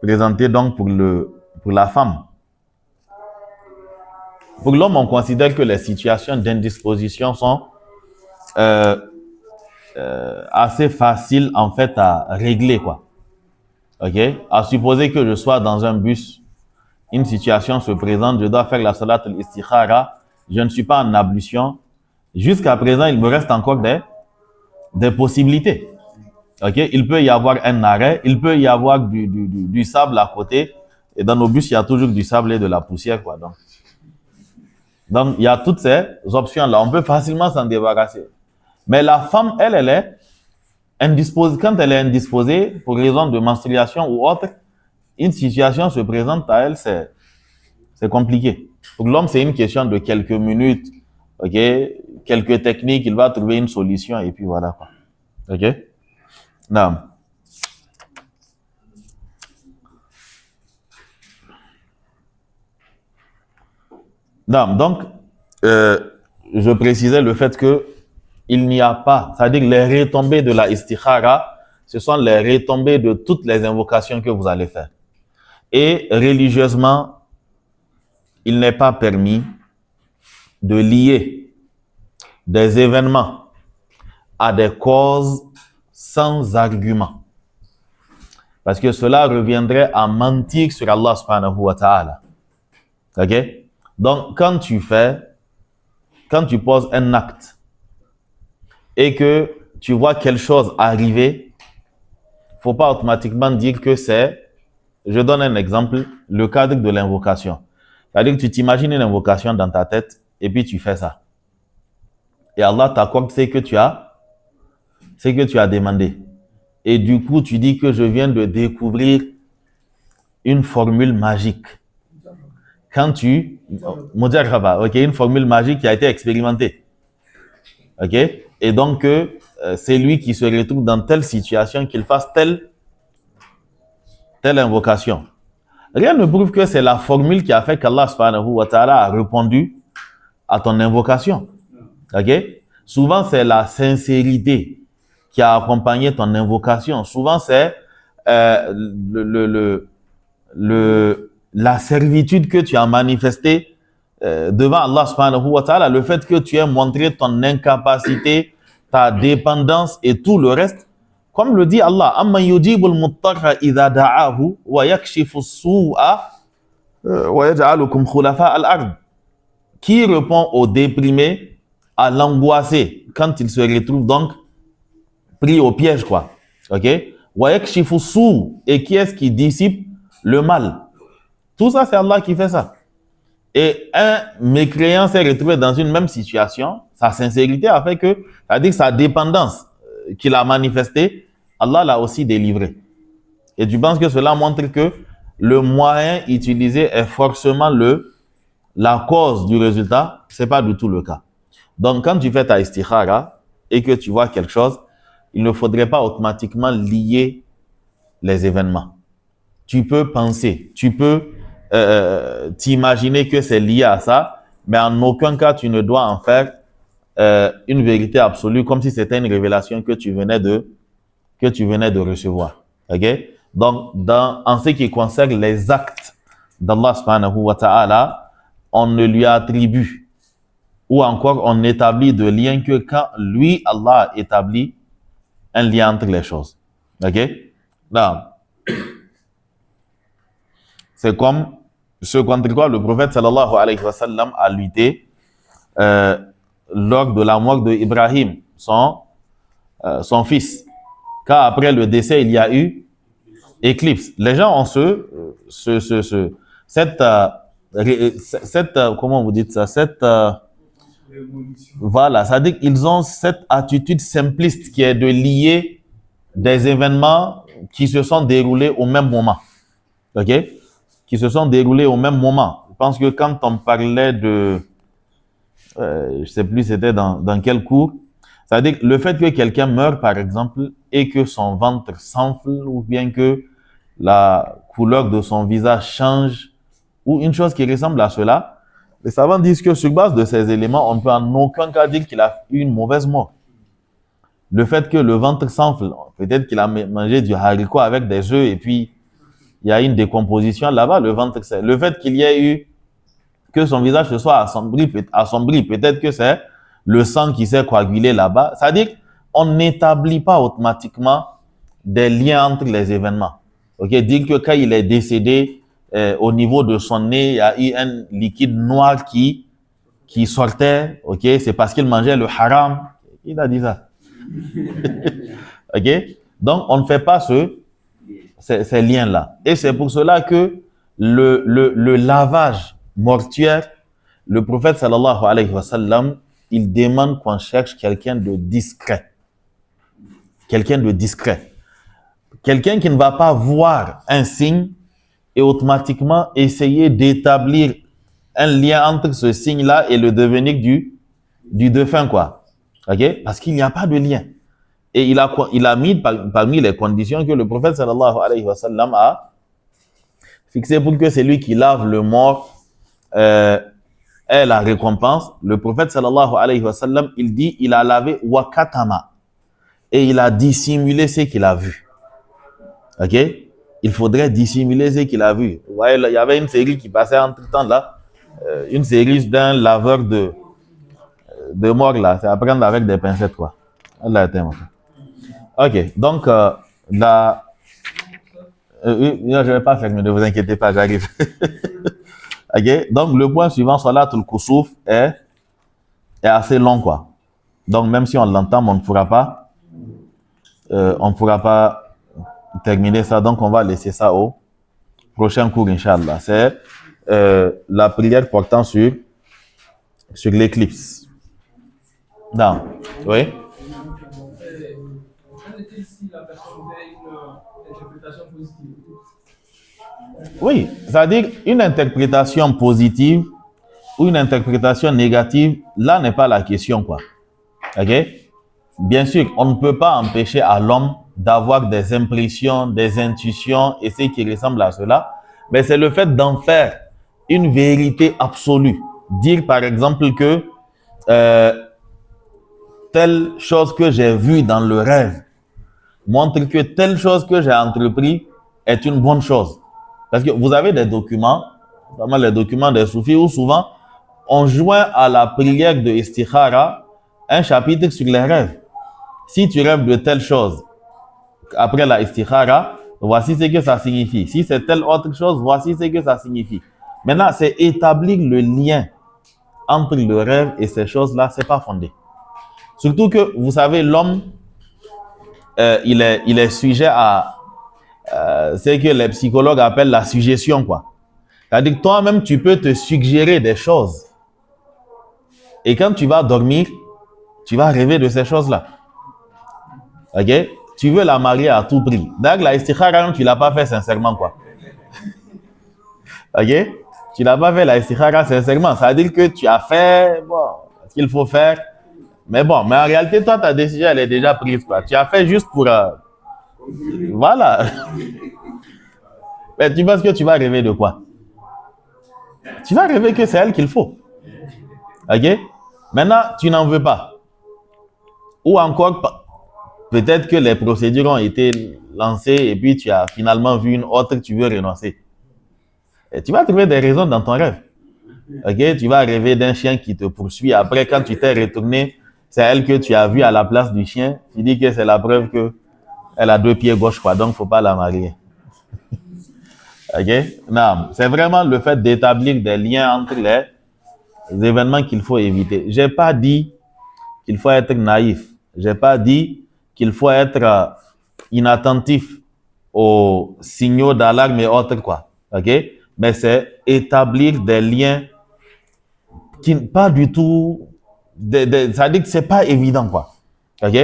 présenter donc pour la femme. Pour l'homme, on considère que les situations d'indisposition sont assez faciles en fait à régler, quoi. Ok? À supposer que je sois dans un bus, une situation se présente, je dois faire la salat al-istikhara, je ne suis pas en ablution. Jusqu'à présent, il me reste encore des possibilités. Ok? Il peut y avoir un arrêt, il peut y avoir du sable à côté, et dans nos bus, il y a toujours du sable et de la poussière, quoi. Donc, il y a toutes ces options-là. On peut facilement s'en débarrasser. Mais la femme, elle est indisposée. Quand elle est indisposée, pour raison de menstruation ou autre, une situation se présente à elle, c'est compliqué. Pour l'homme, c'est une question de quelques minutes, ok? Quelques techniques, il va trouver une solution et puis voilà, quoi. Ok? Non. Non, donc, je précisais le fait que il n'y a pas, c'est-à-dire les retombées de la istikhara, ce sont les retombées de toutes les invocations que vous allez faire. Et religieusement, il n'est pas permis de lier des événements à des causes sans argument. Parce que cela reviendrait à mentir sur Allah subhanahu wa ta'ala. Ok? Donc, quand tu poses un acte et que tu vois quelque chose arriver, il ne faut pas automatiquement dire que c'est, je donne un exemple, le cadre de l'invocation. C'est-à-dire que tu t'imagines une invocation dans ta tête et puis tu fais ça. Et Allah t'accorde ce que tu as demandé. Et du coup, tu dis que je viens de découvrir une formule magique. Quand Mujarraba, ok, une formule magique qui a été expérimentée. Ok? Et donc, c'est lui qui se retrouve dans telle situation qu'il fasse telle invocation. Rien ne prouve que c'est la formule qui a fait qu'Allah subhanahu wa ta'ala a répondu à ton invocation. Ok? Souvent, c'est la sincérité qui a accompagné ton invocation. Souvent, c'est la servitude que tu as manifestée devant Allah subhanahu wa ta'ala, le fait que tu aies montré ton incapacité, ta dépendance et tout le reste. Comme le dit Allah, Amma yujibul muttarra idha da'ahu wa yakshifu su'a wa yaj'alukum khulafa al-ard. Qui répond au déprimé, à l'angoissé, quand il se retrouve donc pris au piège, quoi. Ok? Wa yakshifu su', et qui est-ce qui dissipe le mal? Tout ça, c'est Allah qui fait ça. Et un mécréant s'est retrouvé dans une même situation, sa sincérité a fait que, c'est-à-dire sa dépendance qu'il a manifestée, Allah l'a aussi délivré. Et tu penses que cela montre que le moyen utilisé est forcément la cause du résultat? Ce n'est pas du tout le cas. Donc, quand tu fais ta istikhara et que tu vois quelque chose, il ne faudrait pas automatiquement lier les événements. Tu peux penser, tu peux t'imaginer que c'est lié à ça, mais en aucun cas tu ne dois en faire une vérité absolue, comme si c'était une révélation que tu venais de recevoir. Ok? Donc, en ce qui concerne les actes d'Allah subhanahu wa ta'ala, on ne lui attribue ou encore on établit de lien que quand lui, Allah, a établi un lien entre les choses. Ok? Là, c'est comme ce contre quoi le prophète sallallahu alayhi wa sallam a lutté lors de la mort d'Ibrahim, son fils. Car après le décès, il y a eu éclipse. Les gens ont comment vous dites ça, voilà, c'est-à-dire qu'ils ont cette attitude simpliste qui est de lier des événements qui se sont déroulés au même moment. Ok? Qui se sont déroulés au même moment. Je pense que quand on parlait de, je ne sais plus c'était dans quel cours, c'est-à-dire le fait que quelqu'un meure par exemple et que son ventre s'enfle ou bien que la couleur de son visage change ou une chose qui ressemble à cela, les savants disent que sur base de ces éléments, on ne peut en aucun cas dire qu'il a eu une mauvaise mort. Le fait que le ventre s'enfle, peut-être qu'il a mangé du haricot avec des œufs et puis il y a une décomposition là-bas, le ventre c'est. Le fait qu'il y ait eu que son visage se soit assombri, peut-être que c'est le sang qui s'est coagulé là-bas. C'est-à-dire on n'établit pas automatiquement des liens entre les événements. Ok, dire que quand il est décédé, au niveau de son nez, il y a eu un liquide noir qui sortait. Ok, c'est parce qu'il mangeait le haram. Il a dit ça. Ok, donc on ne fait pas ces liens-là. Et c'est pour cela que le lavage mortuaire, le prophète sallallahu alayhi wa sallam, il demande qu'on cherche quelqu'un de discret. Quelqu'un de discret. Quelqu'un qui ne va pas voir un signe et automatiquement essayer d'établir un lien entre ce signe-là et le devenir du défunt, quoi. Ok? Parce qu'il n'y a pas de lien. Et il a mis parmi les conditions que le prophète sallallahu alayhi wa sallam a fixé pour que celui qui lave le mort ait la récompense. Le prophète sallallahu alayhi wa sallam, il dit, il a lavé wakatama et il a dissimulé ce qu'il a vu. Ok? Il faudrait dissimuler ce qu'il a vu. Vous voyez, il y avait une série qui passait entre temps là, une série d'un laveur de mort là. C'est à prendre avec des pincettes, quoi. Allah est aimant. Ok, donc là, je ne vais pas faire, mais ne vous inquiétez pas, j'arrive. Ok, donc le point suivant, Salatul Kusuf, est assez long, quoi. Donc même si on l'entend, on ne pourra pas terminer ça. Donc on va laisser ça au prochain cours, Inch'Allah. C'est la prière portant sur l'éclipse. Non, oui. Si la personne fait une interprétation positive. Oui, c'est-à-dire une interprétation positive ou une interprétation négative, là n'est pas la question, quoi. Ok? bien sûr, on ne peut pas empêcher à l'homme d'avoir des impressions, des intuitions et ce qui ressemble à cela, mais c'est le fait d'en faire une vérité absolue. Dire par exemple que telle chose que j'ai vue dans le rêve montre que telle chose que j'ai entrepris est une bonne chose. Parce que vous avez des documents, notamment les documents des soufis, où souvent on joint à la prière de Istikhara un chapitre sur les rêves. Si tu rêves de telle chose, après la Istikhara, voici ce que ça signifie. Si c'est telle autre chose, voici ce que ça signifie. Maintenant, c'est établir le lien entre le rêve et ces choses-là, c'est pas fondé. Surtout que, vous savez, l'homme, il est sujet à ce que les psychologues appellent la suggestion, quoi. C'est-à-dire que toi-même, tu peux te suggérer des choses. Et quand tu vas dormir, tu vas rêver de ces choses-là. Ok? Tu veux la marier à tout prix. Donc, la istikhara, tu ne l'as pas fait sincèrement, quoi. Ok? Tu n'as pas fait la istikhara sincèrement. Ça veut dire que tu as fait ce qu'il faut faire. Mais bon, mais en réalité, toi, ta décision, elle est déjà prise, quoi. Tu as fait juste pour... voilà. Mais tu penses que tu vas rêver de quoi? Tu vas rêver que c'est elle qu'il faut. Ok? Maintenant, tu n'en veux pas. Ou encore, peut-être que les procédures ont été lancées et puis tu as finalement vu une autre, tu veux renoncer. Et tu vas trouver des raisons dans ton rêve. Ok? Tu vas rêver d'un chien qui te poursuit. Après, quand tu t'es retourné, c'est elle que tu as vue à la place du chien. Tu dis que c'est la preuve qu'elle a 2 pieds gauche, quoi. Donc, il ne faut pas la marier. Ok? Non, c'est vraiment le fait d'établir des liens entre les événements qu'il faut éviter. Je n'ai pas dit qu'il faut être naïf. Je n'ai pas dit qu'il faut être inattentif aux signaux d'alarme et autres, quoi. Ok? Mais c'est établir des liens qui pas du tout... ça veut dire que ce n'est pas évident, quoi. Ok?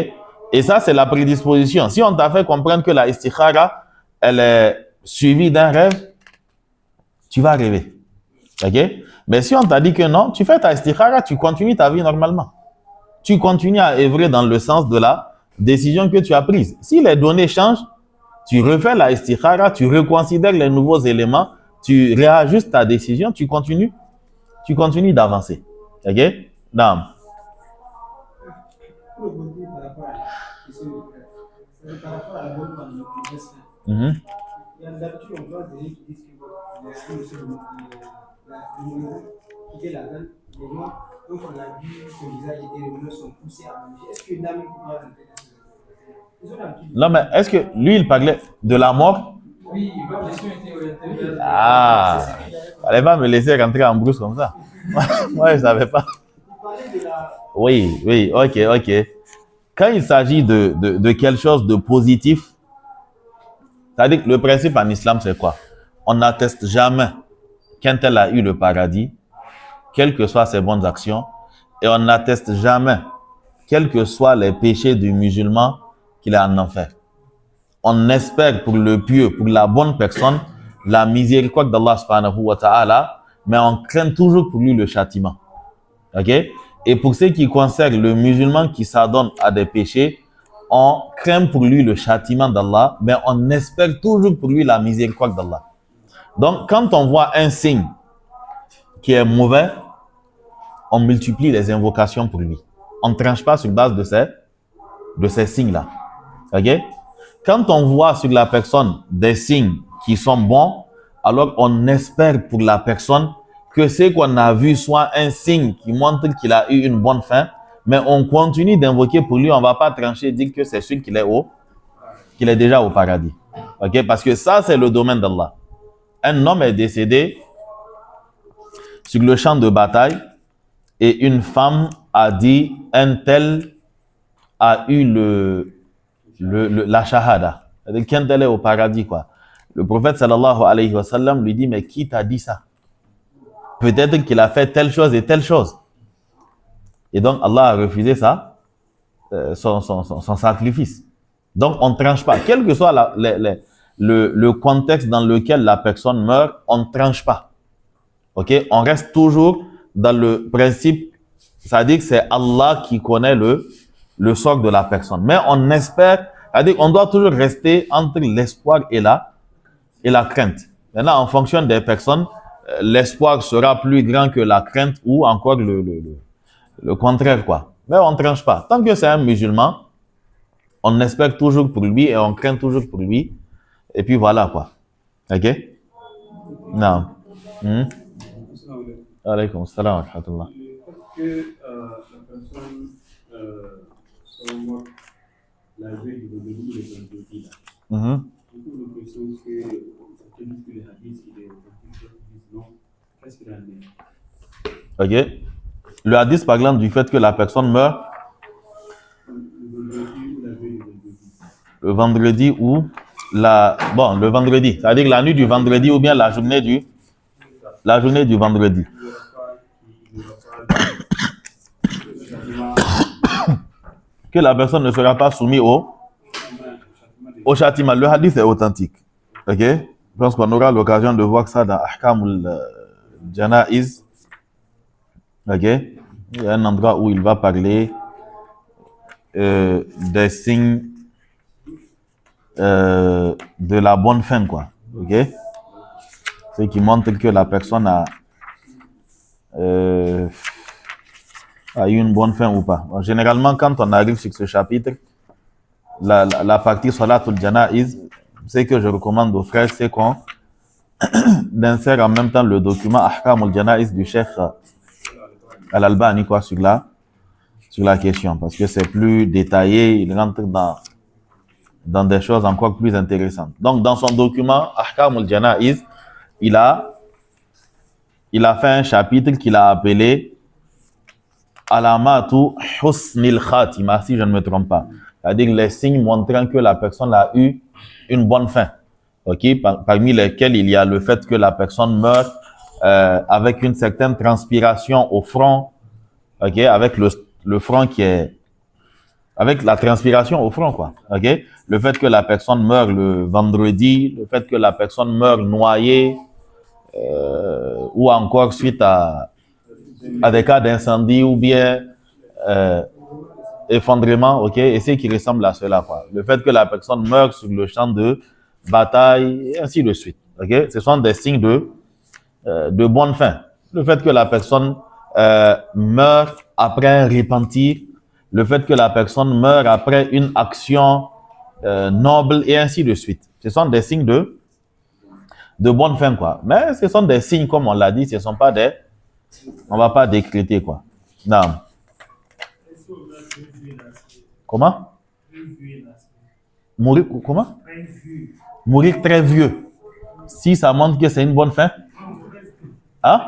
Et ça, c'est la prédisposition. Si on t'a fait comprendre que la istikhara, elle est suivie d'un rêve, tu vas rêver. Ok? Mais si on t'a dit que non, tu fais ta istikhara, tu continues ta vie normalement. Tu continues à œuvrer dans le sens de la décision que tu as prise. Si les données changent, tu refais la istikhara, tu reconsidères les nouveaux éléments, tu réajustes ta décision, tu continues d'avancer. Ok? Non. Par rapport à la bonne manipulation, Mm-hmm. il y a d'habitude, on voit des gens qui disent que le nouveau quitter la dame, les gens, donc on a vu son visage et les revenants sont poussés à manger. Est-ce que une dame peut rentrer dans ce? Non, mais est-ce que lui, il parlait de la mort? Oui, ma question était orientée. Ah, allez pas me laisser rentrer en brousse comme ça. Moi, je ne savais pas. Il parlait de la... Oui, ok. Quand il s'agit de quelque chose de positif, c'est-à-dire que le principe en islam, c'est quoi? On n'atteste jamais qu'un tel a eu le paradis, quelles que soient ses bonnes actions, et on n'atteste jamais, quels que soient les péchés du musulman, qu'il est en enfer. On espère pour le pieux, pour la bonne personne, la miséricorde d'Allah subhanahu wa ta'ala, mais on craint toujours pour lui le châtiment. Ok? Et pour ce qui concerne le musulman qui s'adonne à des péchés, on craint pour lui le châtiment d'Allah, mais on espère toujours pour lui la miséricorde d'Allah. Donc, quand on voit un signe qui est mauvais, on multiplie les invocations pour lui. On ne tranche pas sur base de ces signes-là. Ok? Quand on voit sur la personne des signes qui sont bons, alors on espère pour la personne que ce qu'on a vu soit un signe qui montre qu'il a eu une bonne fin, mais on continue d'invoquer pour lui, on ne va pas trancher et dire que c'est sûr qu'il est déjà au paradis. Ok? Parce que ça, c'est le domaine d'Allah. Un homme est décédé sur le champ de bataille et une femme a dit, un tel a eu la shahada. C'est-à-dire qu'un tel est au paradis, quoi. Le prophète sallallahu alayhi wa sallam lui dit, mais qui t'a dit ça? Peut-être qu'il a fait telle chose et telle chose. Et donc, Allah a refusé ça, son sacrifice. Donc, on ne tranche pas. Quel que soit le contexte dans lequel la personne meurt, on ne tranche pas. Ok? On reste toujours dans le principe, c'est-à-dire que c'est Allah qui connaît le sort de la personne. Mais on espère, c'est-à-dire on doit toujours rester entre l'espoir et la crainte. Maintenant, en fonction des personnes, l'espoir sera plus grand que la crainte ou encore le contraire, quoi. Mais on ne tranche pas. Tant que c'est un musulman, on espère toujours pour lui et on craint toujours pour lui. Et puis voilà, quoi. Ok? Non. Alaykoum salam wa rahmatullah. Que la personne soit morte la veille du vendredi ou le vendredi là. Beaucoup l'impression que certains disent que les hadiths, il est authentique, disent non. Qu'est-ce qu'il en est? Ok. Le hadith par exemple du fait que la personne meurt le vendredi ou le vendredi, c'est-à-dire la nuit du vendredi ou bien la journée du vendredi. Que la personne ne sera pas soumise au châtiment. Le hadith est authentique. Ok? Je pense qu'on aura l'occasion de voir ça dans Ahkamul Janaiz. Ok? Il y a un endroit où il va parler des signes de la bonne fin, quoi. Ok? Ce qui montre que la personne a eu une bonne fin ou pas. Bon, généralement, quand on arrive sur ce chapitre, la partie Salatul Janaiz, ce que je recommande aux frères, c'est qu'on insère en même temps le document Ahkamul Janaiz du Cheikh Al-Albani, quoi, sur la question, parce que c'est plus détaillé, il rentre dans des choses encore plus intéressantes. Donc, dans son document Ahkamul Janaiz, il a fait un chapitre qu'il a appelé Alamatu Husnil Khatima, si je ne me trompe pas. C'est-à-dire les signes montrant que la personne a eu une bonne fin. Okay? Parmi lesquels il y a le fait que la personne meurt avec une certaine transpiration au front, okay? Avec le front qui est... avec la transpiration au front, quoi. Okay? Le fait que la personne meurt le vendredi, le fait que la personne meurt noyée, ou encore suite à des cas d'incendie ou bien effondrement, ok, et ce qui ressemble à cela, quoi. Le fait que la personne meurt sur le champ de bataille, et ainsi de suite, ok. Ce sont des signes de bonne fin. Le fait que la personne meurt après un repentir, le fait que la personne meurt après une action noble, et ainsi de suite. Ce sont des signes de bonne fin, quoi. Mais ce sont des signes, comme on l'a dit, ce ne sont pas des... On ne va pas décréter, quoi. Non. Comment? Mourir, comment? Mourir très vieux. Si ça montre que c'est une bonne fin? Hein?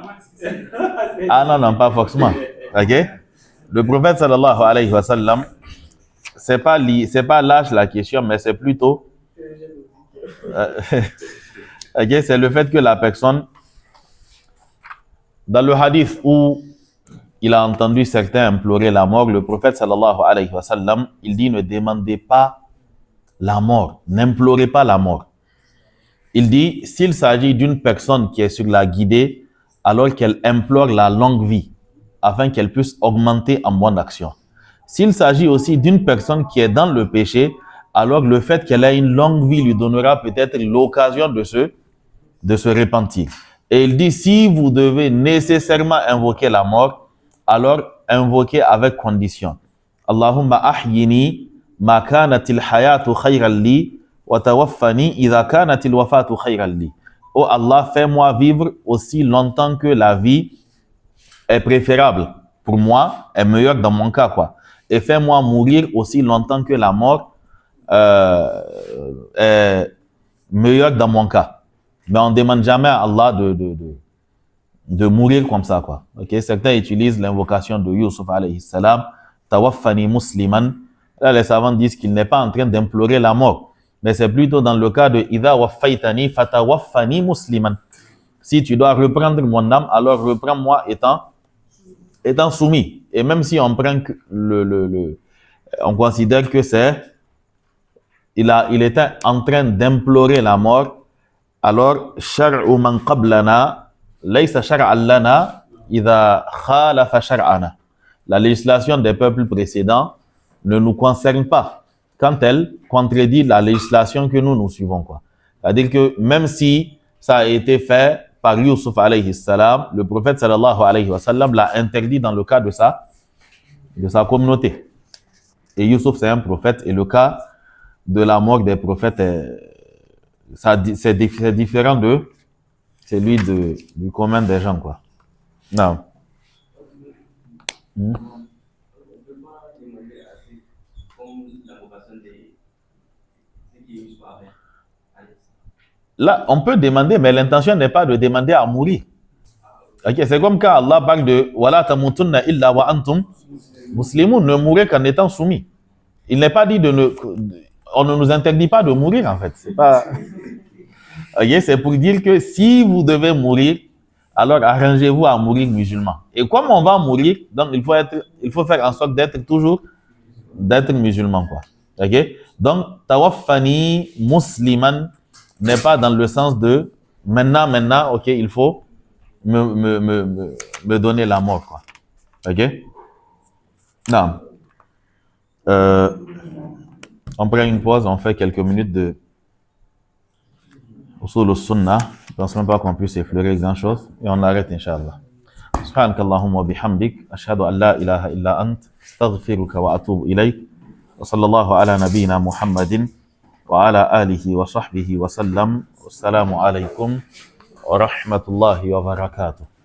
Ah non, pas forcément. Ok? Le prophète sallallahu alayhi wa sallam, c'est pas l'âge la question, mais c'est plutôt... ok, c'est le fait que la personne... Dans le hadith où il a entendu certains implorer la mort, le prophète sallallahu alayhi wa sallam, il dit ne demandez pas la mort, n'implorez pas la mort. Il dit s'il s'agit d'une personne qui est sur la guidée, alors qu'elle implore la longue vie afin qu'elle puisse augmenter en bonne action. S'il s'agit aussi d'une personne qui est dans le péché, alors le fait qu'elle ait une longue vie lui donnera peut-être l'occasion de se repentir. Et il dit, si vous devez nécessairement invoquer la mort, alors invoquez avec condition. Allahumma ahyini ma kanatil hayatu khayran li wa tawaffani idha kanatil wafatu khayran li. Oh Allah, fais-moi vivre aussi longtemps que la vie est préférable pour moi, est meilleure dans mon cas, quoi. Et fais-moi mourir aussi longtemps que la mort est meilleure dans mon cas. Mais on ne demande jamais à Allah de mourir comme ça, quoi. Okay? Certains utilisent l'invocation de Yusuf alayhi salam, tawaffani musliman. Là, les savants disent qu'il n'est pas en train d'implorer la mort, mais c'est plutôt dans le cas de idha waffaytani fatawaffani musliman. Si tu dois reprendre mon âme, alors reprends-moi étant soumis. Et même si on prend on considère que il était en train d'implorer la mort, alors shar'u man qablana laysa shar'an lana idha khalafa shar'ana. La législation des peuples précédents ne nous concerne pas quand elle contredit la législation que nous suivons, quoi. C'est-à-dire que même si ça a été fait par Yusuf alayhi salam, le prophète sallallahu alayhi wa sallam l'a interdit dans le cas de sa communauté. Et Yusuf, c'est un prophète, et le cas de la mort des prophètes, c'est différent de celui du commun des gens, quoi. Non. Là, on peut demander, mais l'intention n'est pas de demander à mourir. Okay, c'est comme quand Allah parle de Wala tamutunna illa wa antum muslimun, ne mourrez qu'en étant soumis. Il n'est pas dit on ne nous interdit pas de mourir, en fait. C'est pas. Okay, c'est pour dire que si vous devez mourir, alors arrangez-vous à mourir musulman. Et comme on va mourir, donc il faut faire en sorte d'être musulman, quoi. Okay? Donc, tawaffani musliman n'est pas dans le sens de maintenant, ok, il faut me donner la mort, quoi. Ok? Non. On prend une pause, on fait quelques minutes de usul al-sunnah. Je pense même pas qu'on puisse effleurer grand chose et on arrête, Inch'Allah. سبحانك اللهم وبحمدك أشهد أن لا إله إلا أنت أستغفرك وأتوب إليك وصلى الله على نبينا محمد وعلى آله وصحبه وسلم والسلام عليكم ورحمة الله وبركاته.